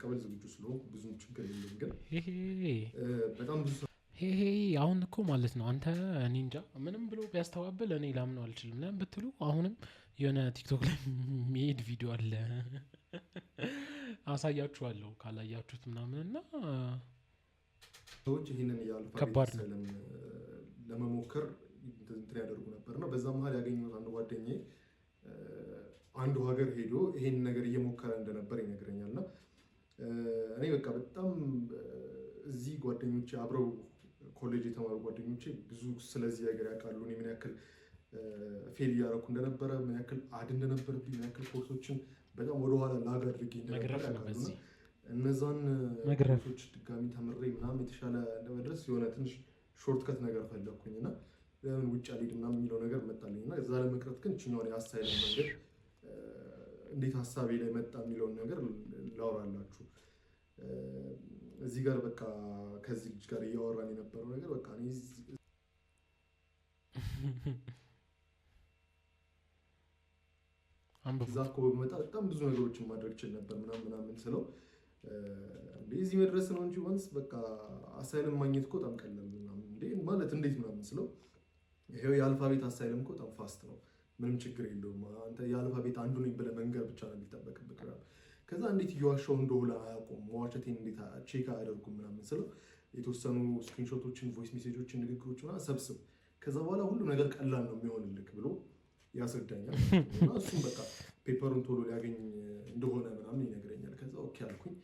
ለመቀበል ዝግጁ ስለሆንኩ ብዙም ችግር የለም። ግን ሄሄ በጣም ብዙ ሄሄ አሁን እኮ ማለት ነው አንተ እኔ እንጃ ምንም ብሎ ቢያስተባብል እኔ ላምነው አልችልም። ለምን ብትሉ አሁንም የሆነ ቲክቶክ ላይ የሚሄድ ቪዲዮ አለ አሳያችኋለሁ ካላያችሁት ምናምን እና ሰዎች ይህንን የአልፋቤት ከባድ ነው። አሳይለም ለመሞከር እንትን ያደርጉ ነበር እና በዛ መሀል ያገኘሁት አንድ ጓደኛዬ አንዱ ሀገር ሄዶ ይሄን ነገር እየሞከረ እንደነበር ይነግረኛል። እና እኔ በቃ በጣም እዚህ ጓደኞቼ አብረው ኮሌጅ የተማሩ ጓደኞቼ ብዙ ስለዚህ ነገር ያውቃሉ። እኔ ምን ያክል ፌል እያደረኩ እንደነበረ፣ ምን ያክል አድ እንደነበረብኝ፣ ምን ያክል ኮርሶችን በጣም ወደኋላ ላግ አድርጌ እንደነበረ መግረፍ ነው ያውቃሉ። እና በዚህ እነዛን መግረፍ ኮርሶች ድጋሚ ተምሬ ምናምን የተሻለ ለመድረስ የሆነ ትንሽ ሾርትከት ነገር ፈለግኩኝ እና ለምን ውጭ አልሄድ ምናምን የሚለው ነገር መጣልኝ እና እዛ ለመቅረት ግን ችኛውን የአሳይለም መንገድ እንዴት ሀሳቤ ላይ መጣ የሚለውን ነገር ላወራላችሁ። እዚህ ጋር በቃ ከዚህ ልጅ ጋር እያወራን የነበረው ነገር በቃ እኔ አንብቡ። እዛ እኮ በመጣ በጣም ብዙ ነገሮችን ማድረግ ችል ነበር ምናምን ምናምን ስለው እንዴ እዚህ መድረስ ነው እንጂ ወንስ በቃ አሳይለም ማግኘት እኮ በጣም ቀላል ምናምን እንዴ ማለት እንዴት ምናምን ስለው ይሄው የአልፋቤት አሳይለም እኮ በጣም ፋስት ነው፣ ምንም ችግር የለውም። አንተ የአልፋቤት አንዱ ነኝ ብለህ መንገር ብቻ ነው የሚጠበቅብህ። ከዛ እንዴት እየዋሻው እንደሆነ አያውቁም፣ መዋሸቴን እንዴት ቼክ አያደርጉም ምናምን ስለው የተወሰኑ ስክሪንሾቶችን፣ ቮይስ ሜሴጆችን፣ ንግግሮች ምናምን ሰብስብ፣ ከዛ በኋላ ሁሉ ነገር ቀላል ነው የሚሆንልክ ብሎ ያስረዳኛል። እና እሱም በቃ ፔፐሩን ቶሎ ሊያገኝ እንደሆነ ምናምን ይነግረኛል። ከዛ ኦኬ አልኩኝ።